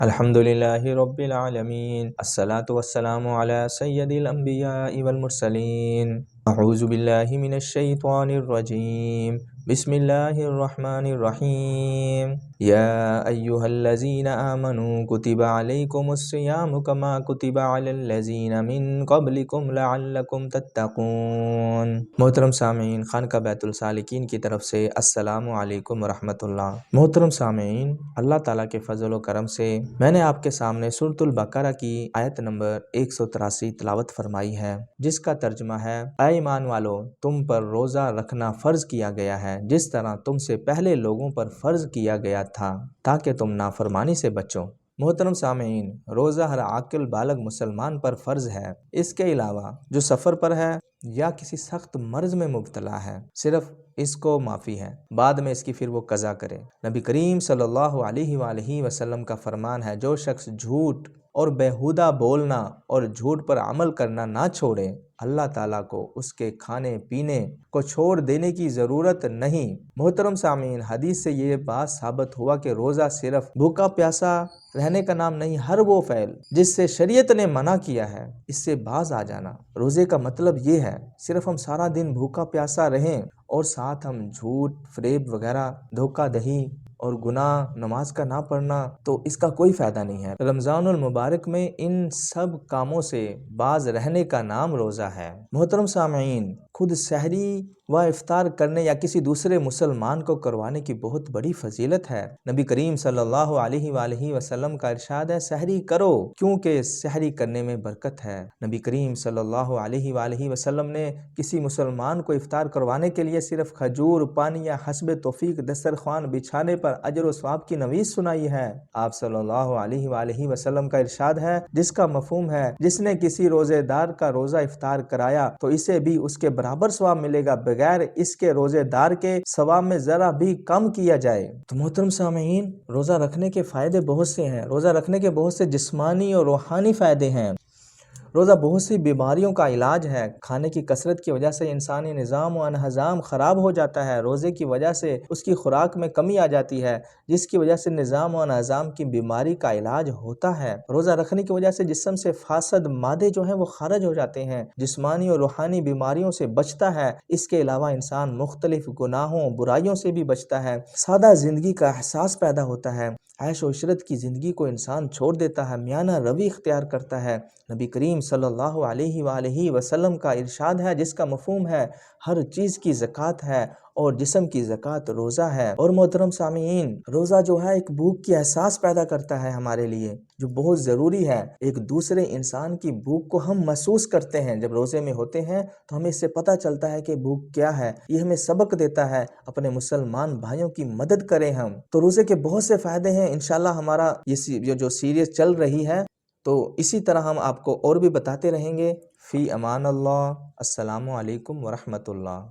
الحمدللہ رب العالمین، الصلاۃ والسلام علی سید الانبیاء والمرسلین۔ اعوذ باللہ من الشیطان الرجیم، بسم اللہ الرحمن الرحیم۔ یا ایہا الذین آمنوا کتب علیکم الصیام کما کتب علی الذین من قبلکم لعلکم تتقون۔ محترم سامعین، خانقاہ بیت السالکین کی طرف سے السلام علیکم ورحمۃ اللہ۔ محترم سامعین، اللہ تعالیٰ کے فضل و کرم سے میں نے آپ کے سامنے سورۃ البقرہ کی آیت نمبر 183 تلاوت فرمائی ہے، جس کا ترجمہ ہے: اے ایمان والو، تم پر روزہ رکھنا فرض کیا گیا ہے جس طرح تم سے پہلے لوگوں پر فرض کیا گیا تھا تاکہ تم نافرمانی سے بچو۔ محترم سامعین، روزہ ہر عاقل بالغ مسلمان پر فرض ہے۔ اس کے علاوہ جو سفر پر ہے یا کسی سخت مرض میں مبتلا ہے، صرف اس کو معافی ہے، بعد میں اس کی پھر وہ قضا کرے۔ نبی کریم صلی اللہ علیہ وآلہ وسلم کا فرمان ہے: جو شخص جھوٹ اور بیہودہ بولنا اور جھوٹ پر عمل کرنا نہ چھوڑے، اللہ تعالیٰ کو اس کے کھانے پینے کو چھوڑ دینے کی ضرورت نہیں۔ محترم سامعین، حدیث سے یہ بات ثابت ہوا کہ روزہ صرف بھوکا پیاسا رہنے کا نام نہیں، ہر وہ فعل جس سے شریعت نے منع کیا ہے اس سے باز آ جانا۔ روزے کا مطلب یہ ہے صرف ہم سارا دن بھوکا پیاسا رہیں اور ساتھ ہم جھوٹ، فریب وغیرہ، دھوکہ دہی اور گناہ، نماز کا نہ پڑھنا، تو اس کا کوئی فائدہ نہیں ہے۔ رمضان المبارک میں ان سب کاموں سے باز رہنے کا نام روزہ ہے۔ محترم سامعین، خود سحری و افطار کرنے یا کسی دوسرے مسلمان کو کروانے کی بہت بڑی فضیلت ہے۔ نبی کریم صلی اللہ علیہ وآلہ وسلم کا ارشاد ہے: سحری کرو کیونکہ سحری کرنے میں برکت ہے۔ نبی کریم صلی اللہ علیہ وآلہ وسلم نے کسی مسلمان کو افطار کروانے کے لیے صرف کھجور، پانی یا حسب توفیق دسترخوان بچھانے پر اجر و ثواب کی نویس سنائی ہے۔ آپ صلی اللہ علیہ وآلہ وسلم کا ارشاد ہے، جس کا مفہوم ہے: جس نے کسی روزے دار کا روزہ افطار کرایا تو اسے بھی اس کے برابر ثواب ملے گا، بغیر اس کے روزے دار کے ثواب میں ذرا بھی کم کیا جائے۔ تو محترم سامعین، روزہ رکھنے کے فائدے بہت سے ہیں۔ روزہ رکھنے کے بہت سے جسمانی اور روحانی فائدے ہیں۔ روزہ بہت سی بیماریوں کا علاج ہے۔ کھانے کی کثرت کی وجہ سے انسانی نظام و انہضام خراب ہو جاتا ہے۔ روزے کی وجہ سے اس کی خوراک میں کمی آ جاتی ہے، جس کی وجہ سے نظام و انہضام کی بیماری کا علاج ہوتا ہے۔ روزہ رکھنے کی وجہ سے جسم سے فاسد مادے جو ہیں وہ خارج ہو جاتے ہیں، جسمانی اور روحانی بیماریوں سے بچتا ہے۔ اس کے علاوہ انسان مختلف گناہوں، برائیوں سے بھی بچتا ہے۔ سادہ زندگی کا احساس پیدا ہوتا ہے۔ عیش و عشرت کی زندگی کو انسان چھوڑ دیتا ہے، میانہ روی اختیار کرتا ہے۔ نبی کریم صلی اللہ علیہ وآلہ وسلم کا ارشاد ہے، جس کا مفہوم ہے: ہر چیز کی زکوٰۃ ہے اور جسم کی زکوٰۃ روزہ ہے۔ اور محترم سامعین، روزہ جو ہے ایک بھوک کی احساس پیدا کرتا ہے ہمارے لیے، جو بہت ضروری ہے۔ ایک دوسرے انسان کی بھوک کو ہم محسوس کرتے ہیں۔ جب روزے میں ہوتے ہیں تو ہمیں اس سے پتہ چلتا ہے کہ بھوک کیا ہے۔ یہ ہمیں سبق دیتا ہے، اپنے مسلمان بھائیوں کی مدد کریں ہم۔ تو روزے کے بہت سے فائدے ہیں۔ انشاءاللہ ہمارا یہ جو سیریز چل رہی ہے تو اسی طرح ہم آپ کو اور بھی بتاتے رہیں گے۔ فی امان اللہ، السلام علیکم ورحمۃ اللہ۔